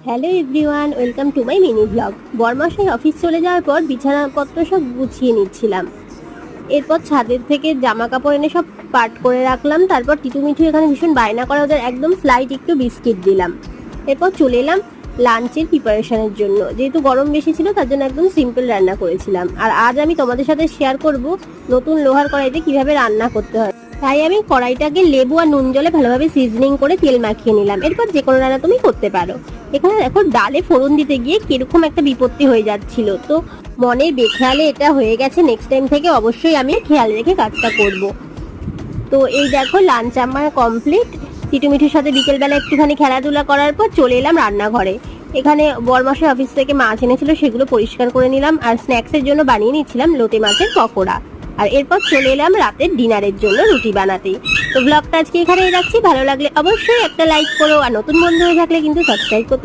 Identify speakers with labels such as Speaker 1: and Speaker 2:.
Speaker 1: Hello everyone, welcome to my mini blog. বরমাসাই office চলে যাওয়ার পর বিছানাপত্র সব গুছিয়ে নিচ্ছিলাম। এরপর ছাদের থেকে জামা কাপড় এনে সব পাট করে রাখলাম। তারপর টিটু মিঠু এখানে ভীষণ বায়না করে ওদের একদম স্লাইট একটু বিস্কিট দিলাম। এরপর চলে এলাম লাঞ্চের প্রিপারেশনের জন্য। যেহেতু গরম বেশি ছিল তার জন্য একদম সিম্পল রান্না করেছিলাম। আর আজ আমি তোমাদের সাথে শেয়ার করব নতুন লোহার কড়াইতে কিভাবে রান্না করতে হয়। তাই আমি কড়াইটাকে লেবু আর নুন জলে ভালোভাবে সিজনিং করে তেল মাখিয়ে নিলাম। এরপর যে কোনো রান্না তুমি করতে পারো। এখানে দেখো ডালে ফোড়ন দিতে গিয়ে কিরকম একটা বিপত্তি হয়ে যাচ্ছিল, তো মনের বেখেয়ালে এটা হয়ে গেছে। নেক্সট টাইম থেকে অবশ্যই আমি খেয়াল রেখে কাজটা করব। তো এই দেখো লাঞ্চ আমার কমপ্লিট। টিটু মিঠুর সাথে বিকেলবেলা একটুখানি খেলাধুলা করার পর চলে এলাম রান্নাঘরে। এখানে বরমাসের অফিস থেকে মাছ এনেছিল, সেগুলো পরিষ্কার করে নিলাম। আর স্ন্যাক্সের জন্য বানিয়ে নিচ্ছিলাম লোটে মাছের পকোড়া। আর এরপর চলে এলাম রাতের ডিনারের জন্য রুটি বানাতে। তো ব্লগটা আজকে এখানেই রাখছি। ভালো লাগলে অবশ্যই একটা লাইক করো, আর নতুন বন্ধু হয়ে থাকলে কিন্তু সাবস্ক্রাইব করতে